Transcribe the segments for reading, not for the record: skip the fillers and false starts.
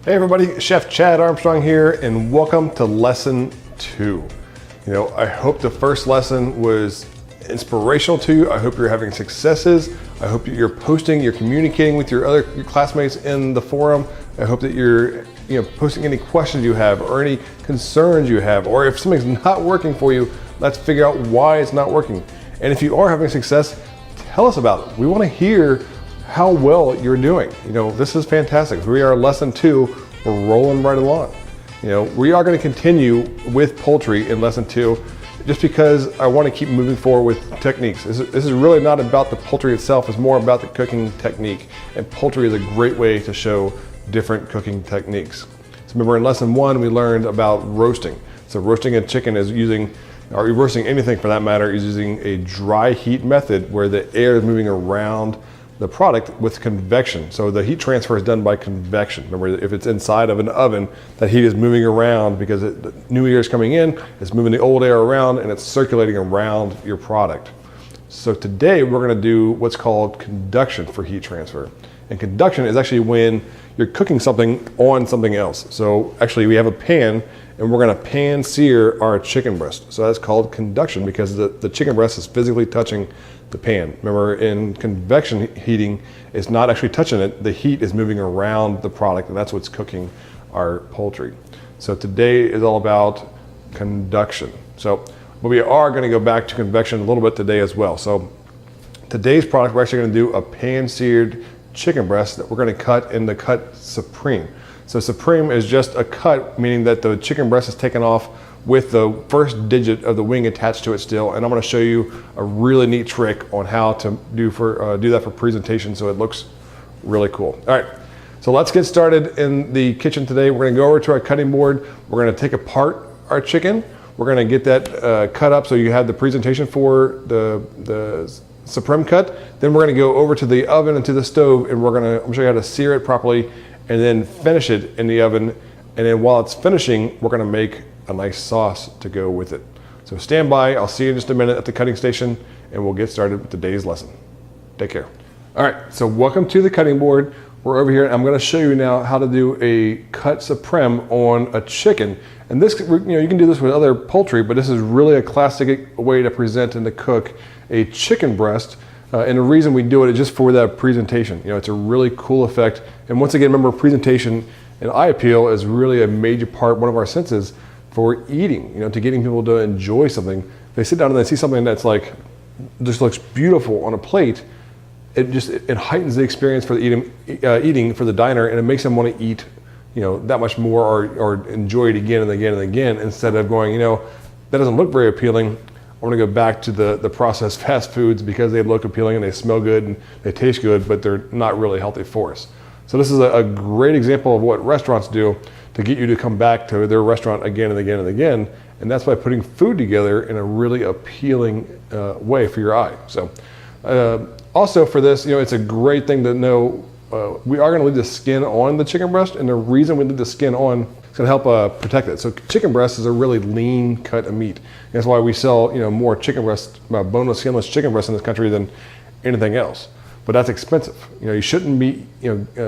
Hey everybody, Chef Chad Armstrong here, and welcome to lesson 2. I hope the first lesson was inspirational to you. I hope you're having successes. I hope that you're posting, you're communicating with your classmates in the forum. I hope that you're posting any questions you have or any concerns you have, or if something's not working for you, let's figure out why it's not working. And if you are having success, tell us about it. We want to hear how well you're doing. This is fantastic. We are lesson 2. We're rolling right along. We are going to continue with poultry in lesson 2 just because I want to keep moving forward with techniques. This is really not about the poultry itself. It's more about the cooking technique. And poultry is a great way to show different cooking techniques. So remember in lesson 1, we learned about roasting. So roasting a chicken is or roasting anything for that matter, is using a dry heat method where the air is moving around the product with convection. So the heat transfer is done by convection. Remember, if it's inside of an oven, that heat is moving around because the new air is coming in, it's moving the old air around, and it's circulating around your product. So today we're gonna do what's called conduction for heat transfer. And conduction is actually when you're cooking something on something else. So actually we have a pan, and we're gonna pan sear our chicken breast. So that's called conduction because the chicken breast is physically touching the pan. Remember, in convection heating, it's not actually touching it. The heat is moving around the product, and that's what's cooking our poultry. So today is all about conduction. But we are gonna go back to convection a little bit today as well. So today's product, we're actually gonna do a pan-seared chicken breast that we're gonna cut in the cut Supreme. So Supreme is just a cut, meaning that the chicken breast is taken off with the first digit of the wing attached to it still, and I'm going to show you a really neat trick on how to do that for presentation so it looks really cool. All right, so let's get started in the kitchen today. We're going to go over to our cutting board. We're going to take apart our chicken. We're going to get that cut up so you have the presentation for the Supreme cut. Then we're going to go over to the oven and to the stove, and I'm going to show you how to sear it properly and then finish it in the oven. And then while it's finishing, we're going to make a nice sauce to go with it. So stand by, I'll see you in just a minute at the cutting station, and we'll get started with today's lesson. Take care. All right, so welcome to the cutting board. We're over here, and I'm gonna show you now how to do a cut Supreme on a chicken. And this, you can do this with other poultry, but this is really a classic way to present and to cook a chicken breast. And the reason we do it is just for that presentation. It's a really cool effect. And once again, remember, presentation and eye appeal is really a major part, one of our senses, for eating, to getting people to enjoy something. If they sit down and they see something that's just looks beautiful on a plate, it heightens the experience for the eating for the diner, and it makes them want to eat, that much more or enjoy it again and again and again, instead of going, that doesn't look very appealing. I want to go back to the processed fast foods because they look appealing and they smell good and they taste good, but they're not really healthy for us. So this is a great example of what restaurants do to get you to come back to their restaurant again and again and again. And that's by putting food together in a really appealing way for your eye. So also for this, it's a great thing to know, we are gonna leave the skin on the chicken breast, and the reason we leave the skin on is gonna help protect it. So chicken breast is a really lean cut of meat. That's why we sell more chicken breast, boneless, skinless chicken breast in this country than anything else. But that's expensive. You shouldn't be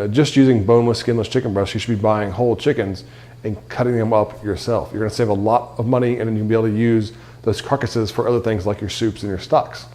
just using boneless, skinless chicken breasts. You should be buying whole chickens and cutting them up yourself. You're gonna save a lot of money, and then you'll be able to use those carcasses for other things like your soups and your stocks.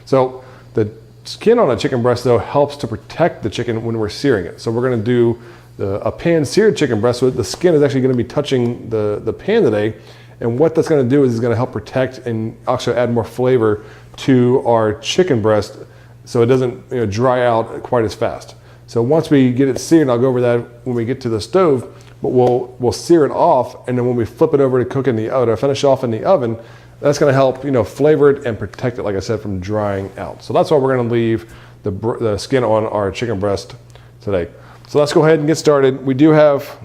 So the skin on a chicken breast, though, helps to protect the chicken when we're searing it. So we're gonna do a pan-seared chicken breast, so the skin is actually gonna be touching the pan today. And what that's gonna do is it's gonna help protect and also add more flavor to our chicken breast, so it doesn't dry out quite as fast. So once we get it seared, I'll go over that when we get to the stove, but we'll sear it off, and then when we flip it over to cook in the oven, or finish off in the oven, that's gonna help flavor it and protect it, like I said, from drying out. So that's why we're gonna leave the skin on our chicken breast today. So let's go ahead and get started. We do have,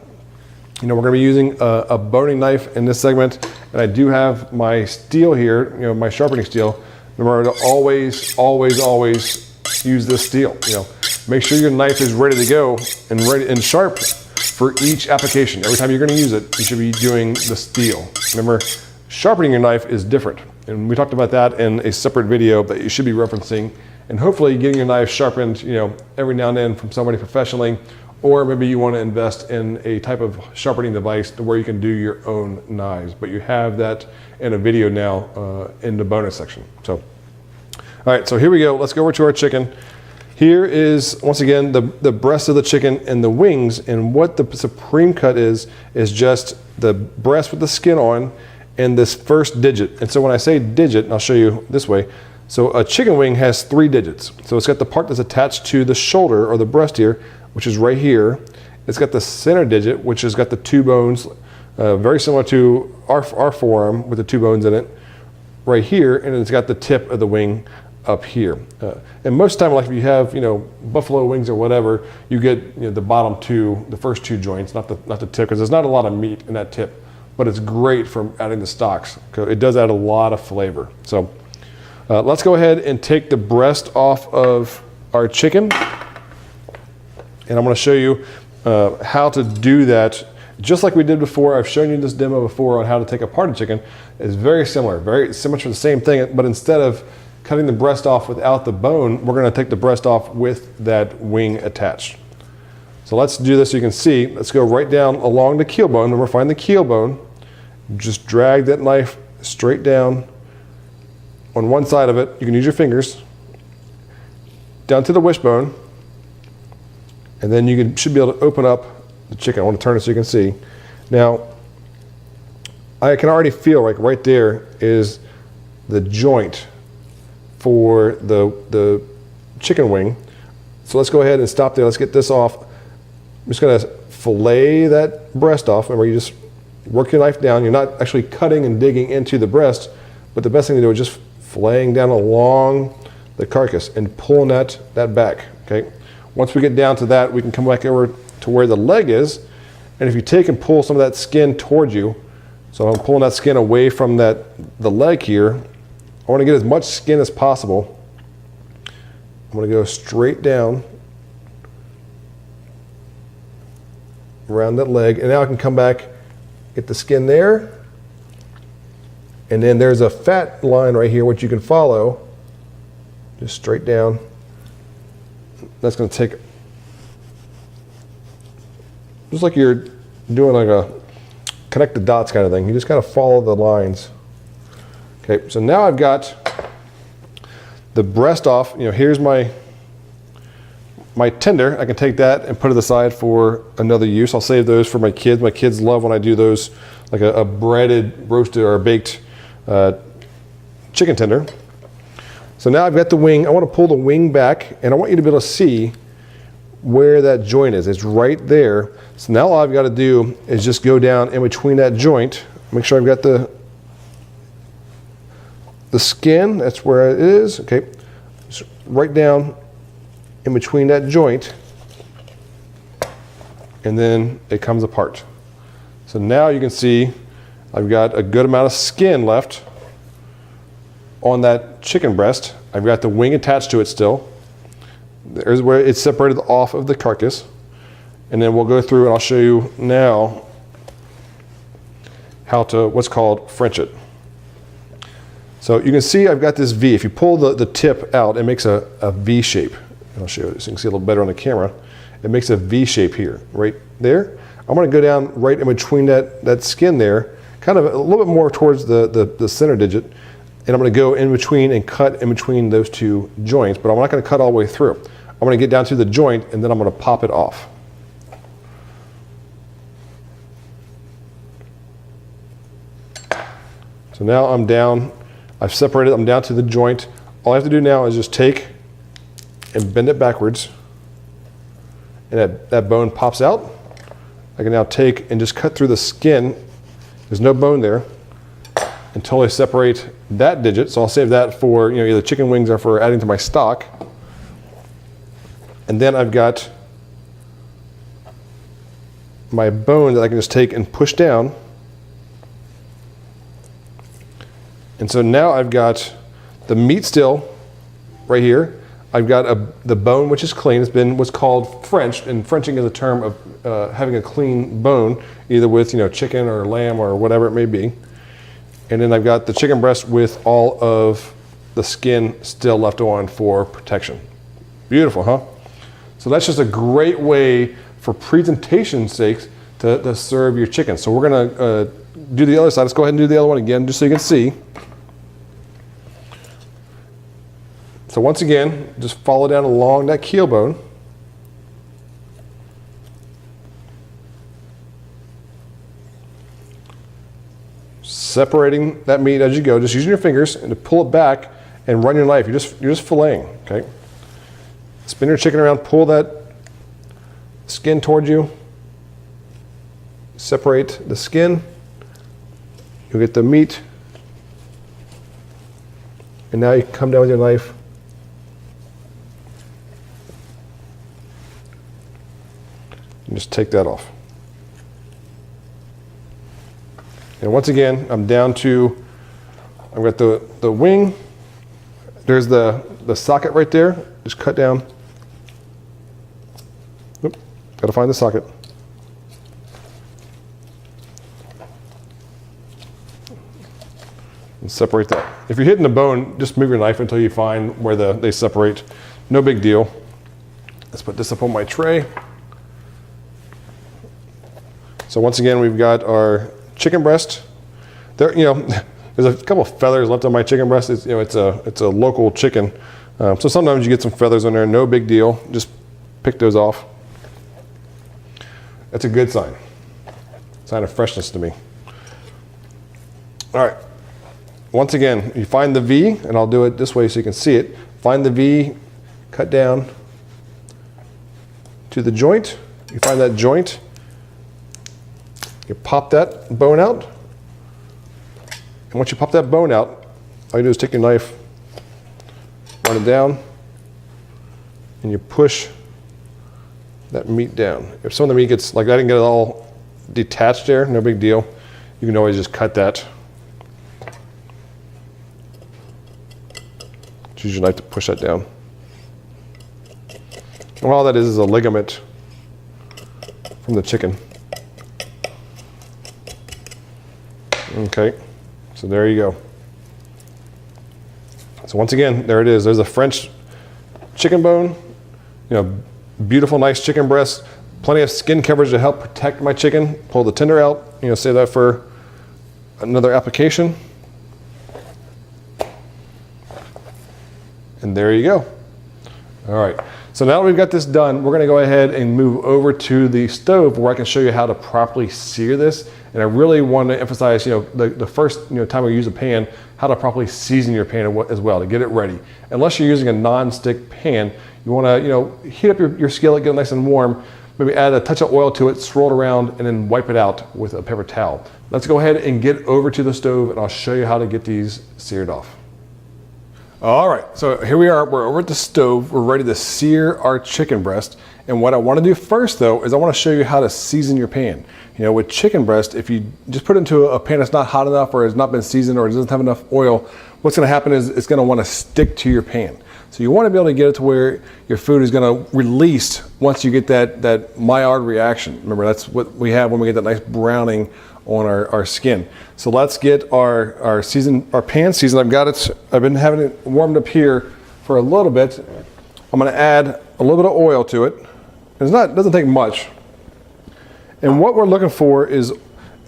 we're gonna be using a boning knife in this segment, and I do have my steel here, my sharpening steel. Remember to always, always, always use this steel. Make sure your knife is ready to go and ready and sharp for each application. Every time you're going to use it, you should be doing the steel. Remember, sharpening your knife is different, and we talked about that in a separate video that you should be referencing. And hopefully, getting your knife sharpened, every now and then from somebody professionally, or maybe you want to invest in a type of sharpening device to where you can do your own knives, but you have that in a video now in the bonus section. So, all right, so here we go. Let's go over to our chicken. Here is, once again, the breast of the chicken and the wings, and what the supreme cut is just the breast with the skin on and this first digit. And so when I say digit, and I'll show you this way, so a chicken wing has 3 digits. So it's got the part that's attached to the shoulder or the breast here, which is right here. It's got the center digit, which has got the 2 bones, very similar to our forearm with the 2 bones in it, right here, and it's got the tip of the wing up here. And most of the time, like if you have, buffalo wings or whatever, you get the bottom 2, the first 2 joints, not the tip, because there's not a lot of meat in that tip, but it's great for adding the stocks. It does add a lot of flavor. So let's go ahead and take the breast off of our chicken, and I'm going to show you how to do that. Just like we did before, I've shown you this demo before on how to take apart a chicken. It's very similar to the same thing, but instead of cutting the breast off without the bone, we're going to take the breast off with that wing attached. So let's do this so you can see. Let's go right down along the keel bone. Remember, find the keel bone. Just drag that knife straight down on one side of it. You can use your fingers. Down to the wishbone. And then you should be able to open up the chicken. I want to turn it so you can see. Now, I can already feel like right there is the joint for the chicken wing. So let's go ahead and stop there. Let's get this off. I'm just going to fillet that breast off. Remember, you just work your knife down. You're not actually cutting and digging into the breast, but the best thing to do is just filleting down along the carcass and pulling that back, okay? Once we get down to that, we can come back over to where the leg is, and if you take and pull some of that skin towards you, so I'm pulling that skin away from the leg here. I want to get as much skin as possible. I'm going to go straight down around that leg, and now I can come back, get the skin there, and then there's a fat line right here which you can follow just straight down. That's going to take, just like you're doing like a connect the dots kind of thing. You just kind of follow the lines. Okay, so now I've got the breast off. Here's my tender. I can take that and put it aside for another use. I'll save those for my kids. My kids love when I do those, like a breaded, roasted, or baked chicken tender. So now I've got the wing. I want to pull the wing back, and I want you to be able to see where that joint is. It's right there. So now all I've got to do is just go down in between that joint. Make sure I've got the skin. That's where it is. Okay, just right down in between that joint, and then it comes apart. So now you can see I've got a good amount of skin left on that chicken breast. I've got the wing attached to it still. There's where it's separated off of the carcass. And then we'll go through and I'll show you now how to what's called French it. So you can see I've got this V. If you pull the tip out, it makes a V shape. I'll show you so you can see a little better on the camera. It makes a V shape here, right there. I'm going to go down right in between that skin there, kind of a little bit more towards the center digit, and I'm going to go in between and cut in between those 2 joints, but I'm not going to cut all the way through. I'm going to get down to the joint, and then I'm going to pop it off. So now I'm down, I've separated, I'm down to the joint. All I have to do now is just take and bend it backwards, and that bone pops out. I can now take and just cut through the skin. There's no bone there until I separate that digit. So I'll save that for either chicken wings or for adding to my stock. And then I've got my bone that I can just take and push down. And so now I've got the meat still right here. I've got the bone, which is clean. It's been what's called Frenched, and Frenching is a term of having a clean bone, either with chicken or lamb or whatever it may be. And then I've got the chicken breast with all of the skin still left on for protection. Beautiful, huh? So that's just a great way for presentation's sake to serve your chicken. So we're gonna do the other side. Let's go ahead and do the other one again, just so you can see. So once again, just follow down along that keel bone. Separating that meat as you go, just using your fingers and to pull it back and run your knife. You're just filleting, okay? Spin your chicken around, pull that skin towards you. Separate the skin. You'll get the meat. And now you come down with your knife. And just take that off. And once again, I'm down to, I've got the wing. There's the socket right there. Just cut down. Oop, gotta find the socket. And separate that. If you're hitting the bone, just move your knife until you find where they separate. No big deal. Let's put this up on my tray. So once again, we've got our chicken breast. There, there's a couple of feathers left on my chicken breast. It's a local chicken, so sometimes you get some feathers on there. No big deal. Just pick those off. That's a good sign. Sign of freshness to me. All right. Once again, you find the V, and I'll do it this way so you can see it. Find the V, cut down to the joint. You find that joint. You pop that bone out. And once you pop that bone out, all you do is take your knife, run it down, and you push that meat down. If some of the meat gets, like I didn't get it all detached there, no big deal. You can always just cut that. Just use your knife to push that down. And all that is a ligament from the chicken. Okay, so there you go. So once again, there it is. There's a French chicken bone, beautiful, nice chicken breast, plenty of skin coverage to help protect my chicken. Pull the tender out, save that for another application. And there you go. All right, so now that we've got this done, we're gonna go ahead and move over to the stove where I can show you how to properly sear this. And I really want to emphasize, the first time we use a pan, how to properly season your pan as well to get it ready. Unless you're using a non-stick pan, you want to heat up your skillet, get it nice and warm. Maybe add a touch of oil to it, swirl it around, and then wipe it out with a paper towel. Let's go ahead and get over to the stove, and I'll show you how to get these seared off. All right, so here we are. We're over at the stove. We're ready to sear our chicken breast. And what I want to do first, though, is I want to show you how to season your pan. With chicken breast, if you just put it into a pan that's not hot enough or has not been seasoned or it doesn't have enough oil, what's going to happen is it's going to want to stick to your pan. So you want to be able to get it to where your food is going to release once you get that Maillard reaction. Remember, that's what we have when we get that nice browning on our skin. So let's get our pan seasoned. I've been having it warmed up here for a little bit. I'm going to add a little bit of oil to it. It doesn't take much. And what we're looking for is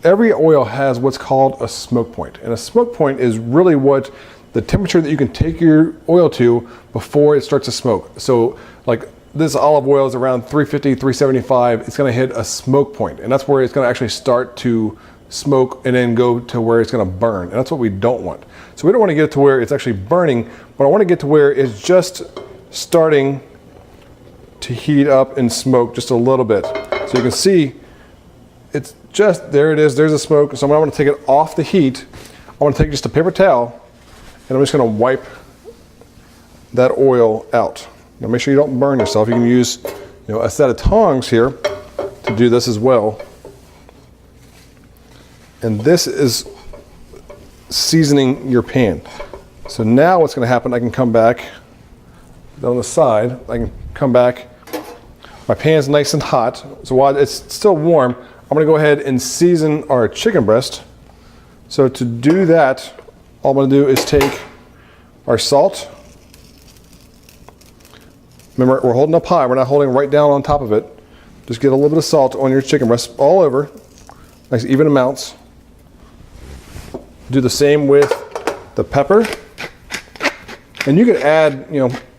every oil has what's called a smoke point. And a smoke point is really what the temperature that you can take your oil to before it starts to smoke. So like this olive oil is around 350, 375. It's going to hit a smoke point, and that's where it's going to actually start to smoke and then go to where it's going to burn. And that's what we don't want. So we don't want to get it to where it's actually burning, but I want to get to where it's just starting to heat up and smoke just a little bit. So you can see it's just, there it is, there's the smoke. So I'm going to take it off the heat. I want to take just a paper towel and I'm just going to wipe that oil out. Now make sure you don't burn yourself. You can use a set of tongs here to do this as well. And this is seasoning your pan. So now what's going to happen, I can come back on the side, I can come back. My pan's nice and hot, so while it's still warm, I'm going to go ahead and season our chicken breast. So to do that, all I'm going to do is take our salt. Remember, we're holding up high, we're not holding right down on top of it. Just get a little bit of salt on your chicken breast all over, nice even amounts. Do the same with the pepper. And you could add,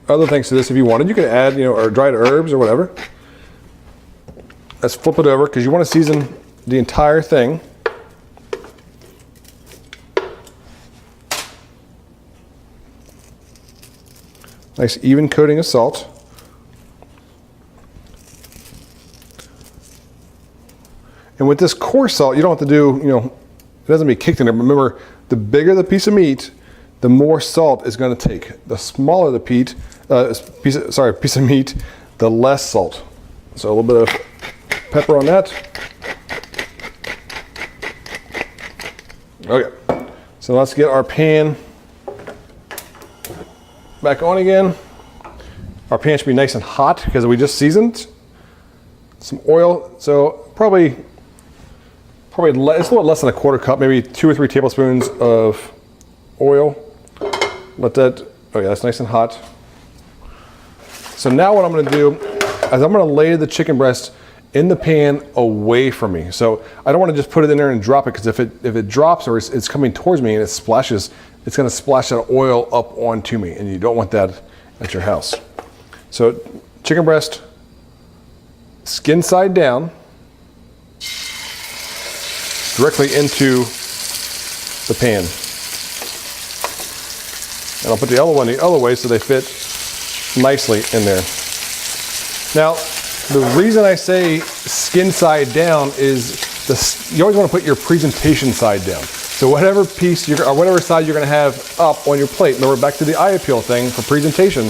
other things to this if you wanted. You could add, or dried herbs or whatever. Let's flip it over because you want to season the entire thing. Nice even coating of salt. And with this coarse salt, you don't have to do, it doesn't be kicked in there. But remember, the bigger the piece of meat, the more salt it's going to take. The smaller the piece of meat, the less salt. So a little bit of pepper on that. Okay, so let's get our pan back on again. Our pan should be nice and hot because we just seasoned. Some oil, so probably it's a little less than a quarter cup, maybe 2 or 3 tablespoons of oil. Let that, oh yeah, that's nice and hot. So now what I'm gonna do is I'm gonna lay the chicken breast in the pan away from me. So I don't wanna just put it in there and drop it, because if it drops or it's coming towards me and it splashes, it's gonna splash that oil up onto me, and you don't want that at your house. So chicken breast, skin side down, directly into the pan. And I'll put the other one the other way so they fit nicely in there. Now, the reason I say skin side down is you always want to put your presentation side down. So whatever piece or whatever side you're going to have up on your plate, remember back to the eye appeal thing for presentation,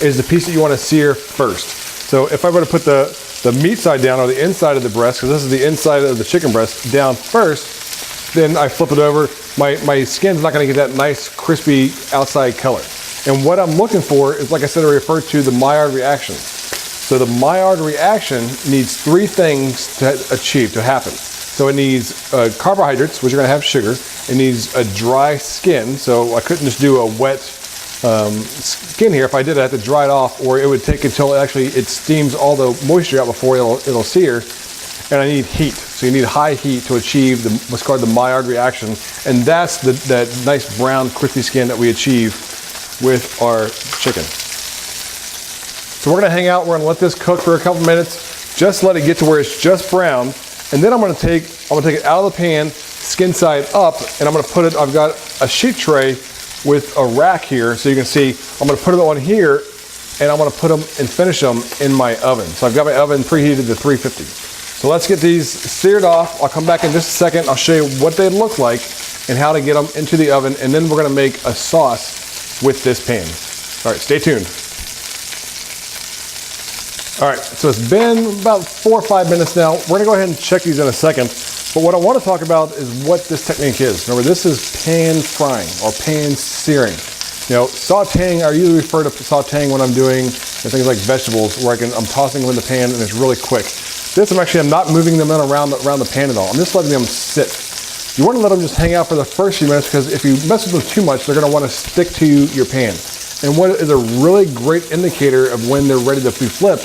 is the piece that you want to sear first. So if I were to put the meat side down, or the inside of the breast, because this is the inside of the chicken breast, down first, then I flip it over, my skin's not going to get that nice crispy outside color. And what I'm looking for is, like I said, I referred to the Maillard reaction. So the Maillard reaction needs 3 things to happen. So it needs carbohydrates, which are going to have sugar. It needs a dry skin, so I couldn't just do a wet skin here. If I did, I have to dry it off, or it would take until it steams all the moisture out before it'll sear. And I need heat, so you need high heat to achieve what's called the Maillard reaction, and that's that nice brown crispy skin that we achieve with our chicken. So we're gonna hang out, we're gonna let this cook for a couple minutes, just let it get to where it's just brown, and then I'm gonna take it out of the pan, skin side up, and I'm gonna put it, I've got a sheet tray with a rack here, so you can see, I'm gonna put it on here, and I'm gonna put them and finish them in my oven. So I've got my oven preheated to 350. So let's get these seared off. I'll come back in just a second. I'll show you what they look like and how to get them into the oven, and then we're gonna make a sauce with this pan. All right, stay tuned. All right, so it's been about 4 or 5 minutes now. We're gonna go ahead and check these in a second. But what I wanna talk about is what this technique is. Remember, this is pan frying or pan searing. Sauteing, I usually refer to sauteing when I'm doing things like vegetables, where I'm tossing them in the pan and it's really quick. This, I'm not moving them in around the pan at all. I'm just letting them sit. You want to let them just hang out for the first few minutes, because if you mess with them too much, they're going to want to stick to your pan. And what is a really great indicator of when they're ready to be flipped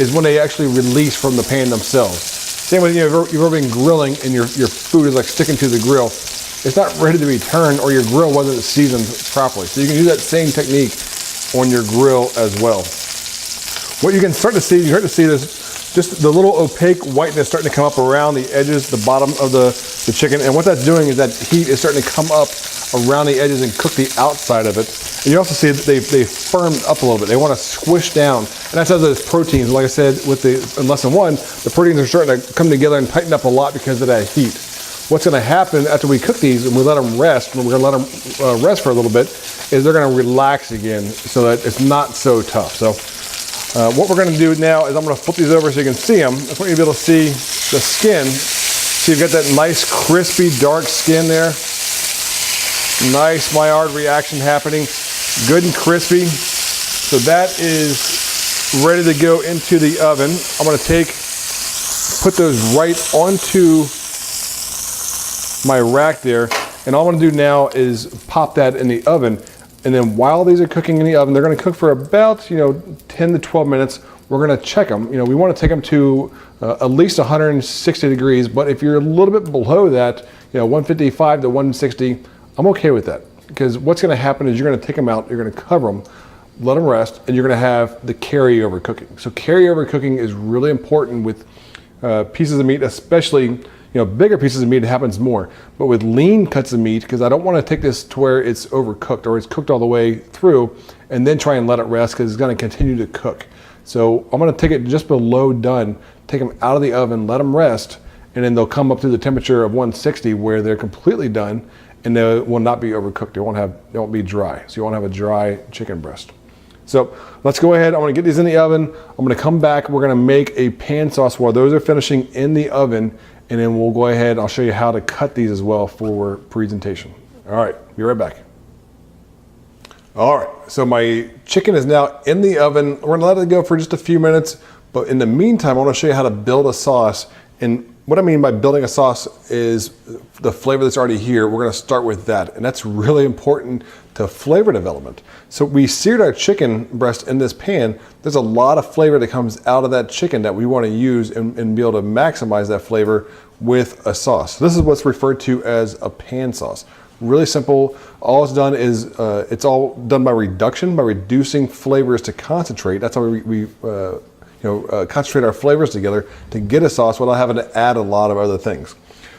is when they actually release from the pan themselves. Same with, you've ever been grilling and your food is like sticking to the grill. It's not ready to be turned, or your grill wasn't seasoned properly. So you can use that same technique on your grill as well. What you can start to see, this, just the little opaque whiteness starting to come up around the edges, the bottom of the chicken. And what that's doing is that heat is starting to come up around the edges and cook the outside of it. And you also see that they've firmed up a little bit. They want to squish down. And that's how those proteins, like I said in lesson 1, the proteins are starting to come together and tighten up a lot because of that heat. What's going to happen after we cook these and we let them rest, and we're going to let them rest for a little bit, is they're going to relax again so that it's not so tough. So what we're going to do now is I'm going to flip these over so you can see them. I just want you to be able to see the skin. So you've got that nice crispy dark skin there. Nice Maillard reaction happening. Good and crispy. So that is ready to go into the oven. I'm going to put those right onto my rack there. And all I'm going to do now is pop that in the oven. And then while these are cooking in the oven, they're going to cook for about 10 to 12 minutes we're gonna check them. You know, we wanna take them to at least 160 degrees, but if you're a little bit below that, you know, 155 to 160, I'm okay with that. Because what's gonna happen is you're gonna take them out, you're gonna cover them, let them rest, and you're gonna have the carryover cooking. So carryover cooking is really important with pieces of meat, especially, you know, bigger pieces of meat, it happens more. But with lean cuts of meat, because I don't want to take this to where it's overcooked or it's cooked all the way through and then try and let it rest, because it's going to continue to cook. So I'm going to take it just below done, take them out of the oven, let them rest, and then they'll come up to the temperature of 160 where they're completely done and they will not be overcooked. They won't be dry. So you won't have a dry chicken breast. So let's go ahead. I'm going to get these in the oven. I'm going to come back. We're going to make a pan sauce while those are finishing in the oven. And then we'll go ahead. I'll show you how to cut these as well for presentation. All right, be right back. All right, so my chicken is now in the oven. We're going to let it go for just a few minutes. But in the meantime, I want to show you how to build a sauce. And what I mean by building a sauce is the flavor that's already here. We're going to start with that. And that's really important to flavor development. So we seared our chicken breast in this pan. There's a lot of flavor that comes out of that chicken that we want to use and be able to maximize that flavor with a sauce. So this is what's referred to as a pan sauce. Really simple. All it's done is it's all done by reduction, by reducing flavors to concentrate. That's how we concentrate our flavors together to get a sauce without having to add a lot of other things.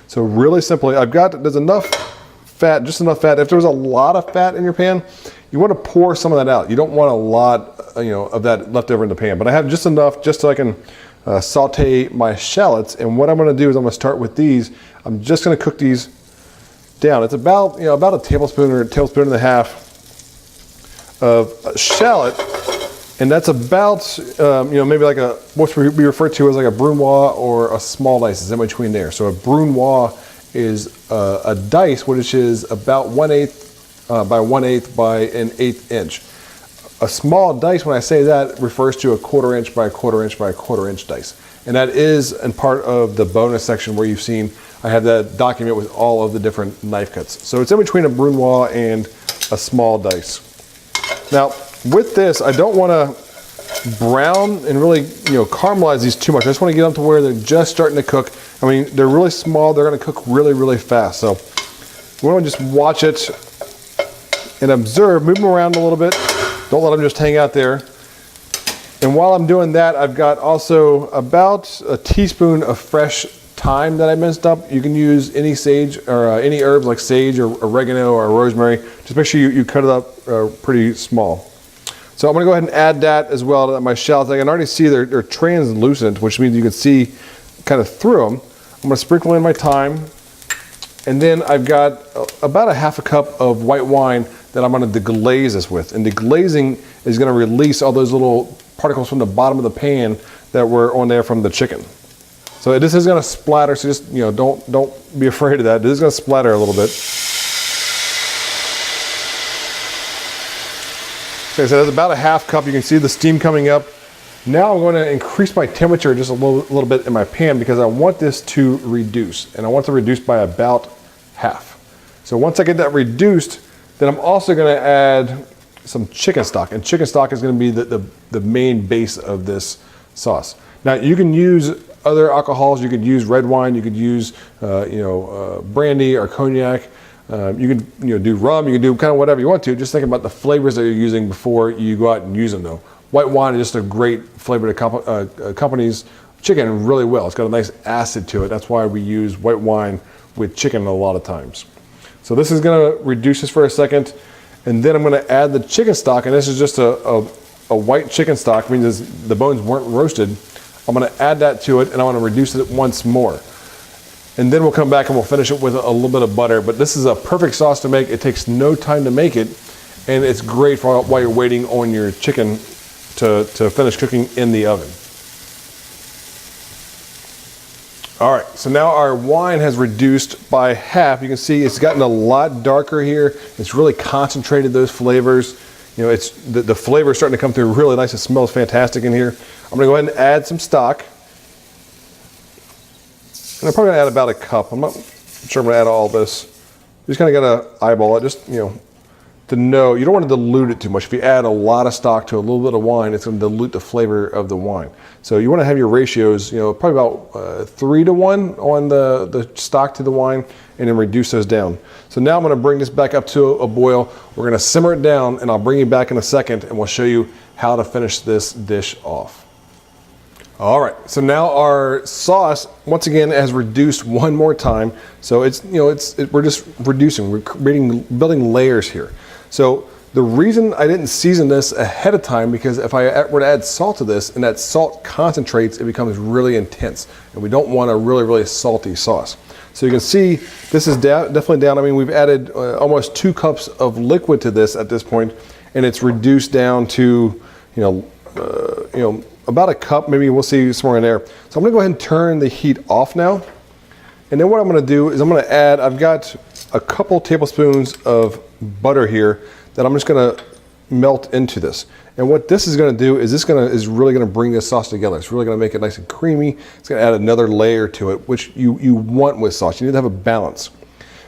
So really simply, there's enough fat, just enough fat. If there was a lot of fat in your pan, you want to pour some of that out. You don't want a lot, of that left over in the pan. But I have just enough, just so I can saute my shallots. And what I'm going to do is I'm going to start with these. I'm just going to cook these down. It's about a tablespoon or a tablespoon and a half of shallot. And that's about, maybe like what we refer to as like a brunoise or a small dice is in between there. So a brunoise is a dice, which is about 1/8 by 1/8 by an 1/8 inch. A small dice, when I say that, refers to a 1/4 inch by a 1/4 inch by a 1/4 inch dice. And that is in part of the bonus section where you've seen, I have that document with all of the different knife cuts. So it's in between a brunoise and a small dice. Now, with this, I don't want to brown and really, caramelize these too much. I just want to get them to where they're just starting to cook. I mean, they're really small. They're going to cook really, really fast. So we want to just watch it and observe, move them around a little bit. Don't let them just hang out there. And while I'm doing that, I've got also about a teaspoon of fresh thyme that I minced up. You can use any sage or any herbs like sage or oregano or rosemary. Just make sure you cut it up pretty small. So I'm going to go ahead and add that as well to my shallots. I can already see they're translucent, which means you can see kind of through them. I'm going to sprinkle in my thyme. And then I've got about a 1/2 cup of white wine that I'm going to deglaze this with. And deglazing is going to release all those little particles from the bottom of the pan that were on there from the chicken. So this is going to splatter, so just don't be afraid of that. This is going to splatter a little bit. Okay, so that's about a 1/2 cup. You can see the steam coming up. Now I'm going to increase my temperature just a little bit in my pan because I want this to reduce, and I want to reduce by about half. So once I get that reduced, then I'm also going to add some chicken stock, and chicken stock is going to be the main base of this sauce. Now you can use other alcohols. You could use red wine. You could use brandy or cognac. You can do rum. You can do kind of whatever you want to. Just think about the flavors that you're using before you go out and use them, though. White wine is just a great flavor that accompanies chicken really well. It's got a nice acid to it. That's why we use white wine with chicken a lot of times. So this is going to reduce this for a second, and then I'm going to add the chicken stock, and this is just a white chicken stock, means the bones weren't roasted. I'm going to add that to it, and I want to reduce it once more. And then we'll come back and we'll finish it with a little bit of butter. But this is a perfect sauce to make. It takes no time to make it, and it's great for while you're waiting on your chicken to finish cooking in the oven. All right, so now our wine has reduced by half. You can see it's gotten a lot darker here. It's really concentrated those flavors. It's the flavor is starting to come through really nice. It smells fantastic in here. I'm gonna go ahead and add some stock. And I'm probably gonna add about a cup. I'm not sure I'm gonna add all this. Just kind of gotta eyeball it. Just to know, you don't want to dilute it too much. If you add a lot of stock to a little bit of wine, it's going to dilute the flavor of the wine. So you want to have your ratios, probably about 3 to 1 on the stock to the wine, and then reduce those down. So now I'm going to bring this back up to a boil. We're going to simmer it down, and I'll bring you back in a second, and we'll show you how to finish this dish off. All right, so now our sauce once again has reduced one more time. So we're just reducing, we're building layers here. So the reason I didn't season this ahead of time, because if I were to add salt to this and that salt concentrates, it becomes really intense, and we don't want a really, really salty sauce. So you can see this is definitely down. I mean, we've added almost 2 cups of liquid to this at this point, and it's reduced down to about a cup, maybe we'll see somewhere in there. So I'm gonna go ahead and turn the heat off now. And then what I'm gonna do is I'm gonna add, I've got a couple tablespoons of butter here that I'm just gonna melt into this. And what this is gonna do is this is really gonna bring this sauce together. It's really gonna make it nice and creamy. It's gonna add another layer to it, which you want with sauce. You need to have a balance.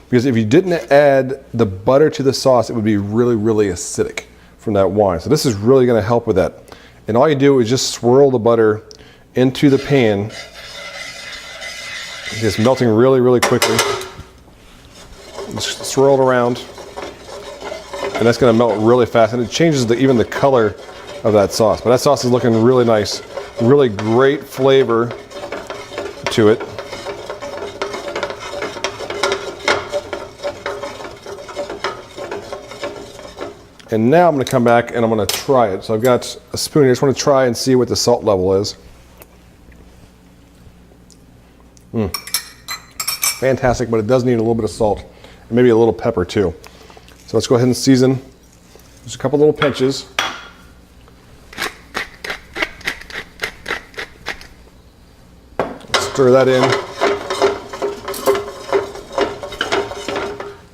Because if you didn't add the butter to the sauce, it would be really, really acidic from that wine. So this is really gonna help with that. And all you do is just swirl the butter into the pan. It's melting really, really quickly. Just swirl it around. And that's gonna melt really fast. And it changes even the color of that sauce. But that sauce is looking really nice. Really great flavor to it. And now I'm gonna come back and I'm gonna try it. So I've got a spoon here. I just wanna try and see what the salt level is. Fantastic, but it does need a little bit of salt and maybe a little pepper too. So let's go ahead and season. Just a couple little pinches. Stir that in.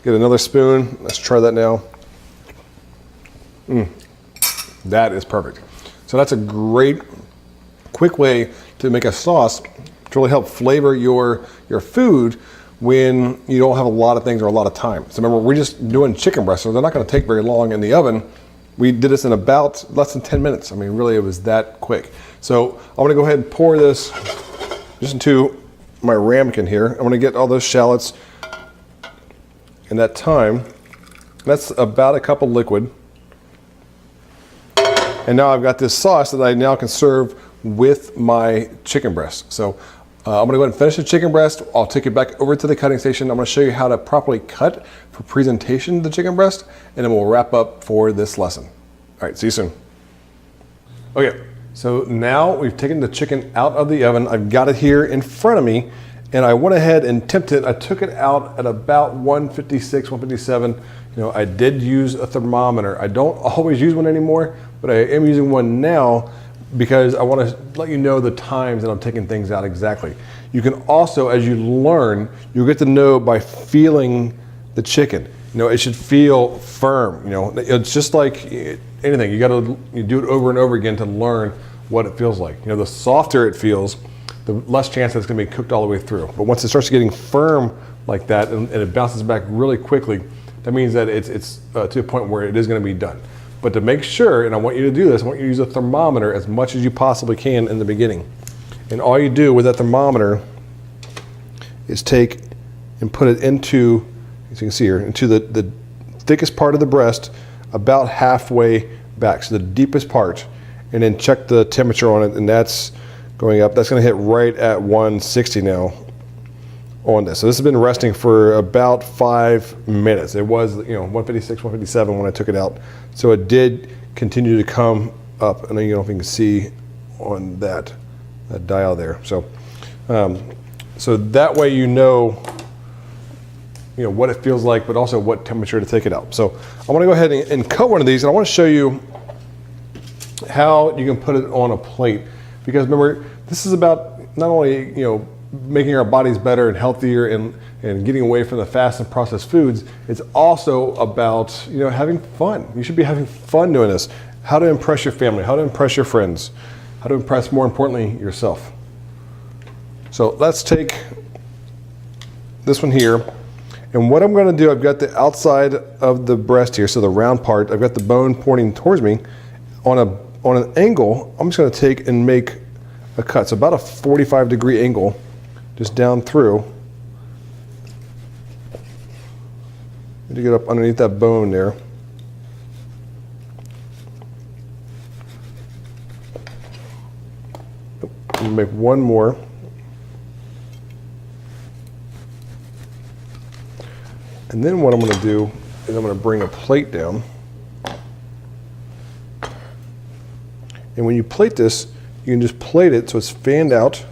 Get another spoon. Let's try that now. That is perfect. So that's a great, quick way to make a sauce to really help flavor your food when you don't have a lot of things or a lot of time. So remember, we're just doing chicken breasts, so they're not gonna take very long in the oven. We did this in about less than 10 minutes. I mean, really, it was that quick. So I'm gonna go ahead and pour this just into my ramekin here. I'm gonna get all those shallots in that time. That's about a cup of liquid. And now I've got this sauce that I now can serve with my chicken breast. So I'm gonna go ahead and finish the chicken breast. I'll take it back over to the cutting station. I'm gonna show you how to properly cut for presentation of the chicken breast, and then we'll wrap up for this lesson. All right, see you soon. Okay, so now we've taken the chicken out of the oven. I've got it here in front of me, and I went ahead and tipped it. I took it out at about 156, 157. I did use a thermometer. I don't always use one anymore, but I am using one now because I want to let you know the times that I'm taking things out exactly. You can also, as you learn, you'll get to know by feeling the chicken. It should feel firm. It's just like anything. You do it over and over again to learn what it feels like. The softer it feels, the less chance that it's going to be cooked all the way through. But once it starts getting firm like that and it bounces back really quickly, that means that it's to a point where it is going to be done. But to make sure, and I want you to do this, I want you to use a thermometer as much as you possibly can in the beginning. And all you do with that thermometer is take and put it into, as you can see here, into the thickest part of the breast, about halfway back, so the deepest part, and then check the temperature on it, and that's going up. That's going to hit right at 160 now on this. So this has been resting for about 5 minutes. It was 156, 157 when I took it out. So it did continue to come up. I don't know if you can see on that dial there. So so that way what it feels like, but also what temperature to take it out. So I want to go ahead and cut one of these, and I want to show you how you can put it on a plate. Because remember, this is about not only making our bodies better and healthier and getting away from the fast and processed foods, it's also about having fun. You should be having fun doing this. How to impress your family, how to impress your friends, how to impress, more importantly, yourself. So let's take this one here, And what I'm gonna do, I've got the outside of the breast here, so the round part, I've got the bone pointing towards me. On an angle, I'm just gonna take and make a cut. So about a 45-degree angle, just down through. Need to get up underneath that bone there. I'm gonna make one more. And then what I'm gonna do is I'm gonna bring a plate down. And when you plate this, you can just plate it so it's fanned out.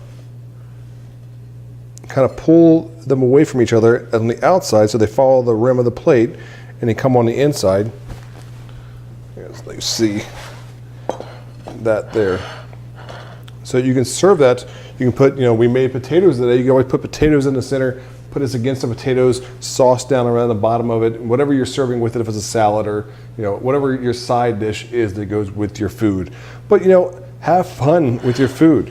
Kind of pull them away from each other on the outside so they follow the rim of the plate and they come on the inside. As you see that there. So you can serve that. You can put, we made potatoes today. You can always put potatoes in the center, put this against the potatoes, sauce down around the bottom of it, whatever you're serving with it, if it's a salad or, whatever your side dish is that goes with your food. But, have fun with your food,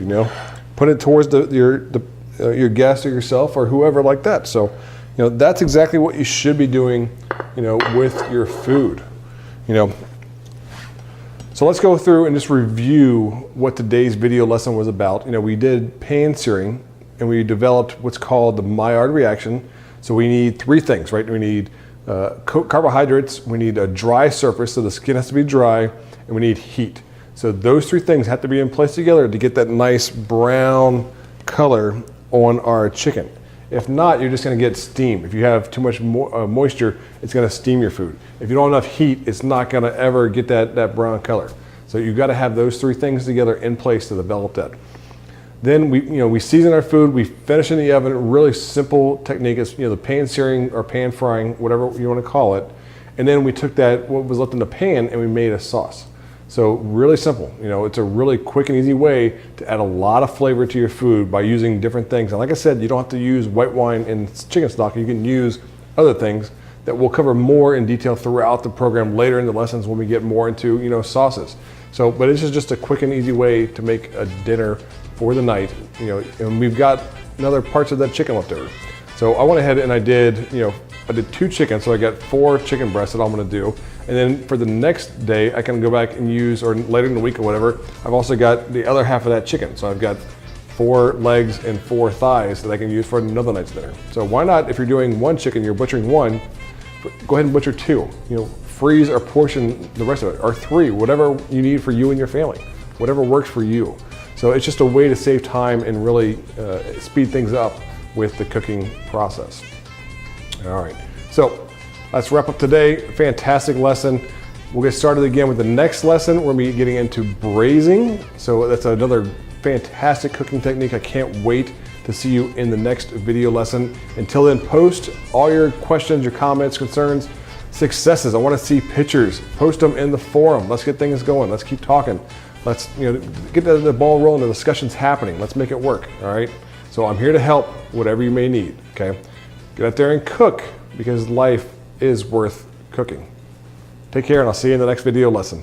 Put it towards your guest or yourself or whoever like that. So, that's exactly what you should be doing, with your food, So let's go through and just review what today's video lesson was about. We did pan searing and we developed what's called the Maillard reaction. So we need three things, right? We need carbohydrates, we need a dry surface, so the skin has to be dry, and we need heat. So those three things have to be in place together to get that nice brown color on our chicken. If not, you're just gonna get steam. If you have too much moisture, it's gonna steam your food. If you don't have enough heat, it's not gonna ever get that brown color. So you've gotta have those three things together in place to develop that. Then we season our food, we finish in the oven, really simple technique. It's the pan searing or pan frying, whatever you wanna call it. And then we took what was left in the pan and we made a sauce. So really simple, it's a really quick and easy way to add a lot of flavor to your food by using different things. And like I said, you don't have to use white wine and chicken stock. You can use other things that we'll cover more in detail throughout the program later in the lessons when we get more into, sauces. So, but this is just a quick and easy way to make a dinner for the night, and we've got another parts of that chicken left over. So I went ahead and I did 2 chickens, so I got 4 chicken breasts that I'm gonna do. And then for the next day, I can go back and use, or later in the week or whatever, I've also got the other half of that chicken. So I've got 4 legs and 4 thighs that I can use for another night's dinner. So why not, if you're doing 1 chicken, you're butchering 1, go ahead and butcher 2. Freeze or portion the rest of it, or 3, whatever you need for you and your family, whatever works for you. So it's just a way to save time and really speed things up with the cooking process. All right, so let's wrap up today. Fantastic lesson. We'll get started again with the next lesson. We're gonna be getting into braising. So that's another fantastic cooking technique. I can't wait to see you in the next video lesson. Until then, post all your questions, your comments, concerns, successes. I wanna see pictures. Post them in the forum. Let's get things going. Let's keep talking. Let's get the ball rolling, the discussion's happening. Let's make it work, all right? So I'm here to help whatever you may need, okay? Get out there and cook because life is worth cooking. Take care and I'll see you in the next video lesson.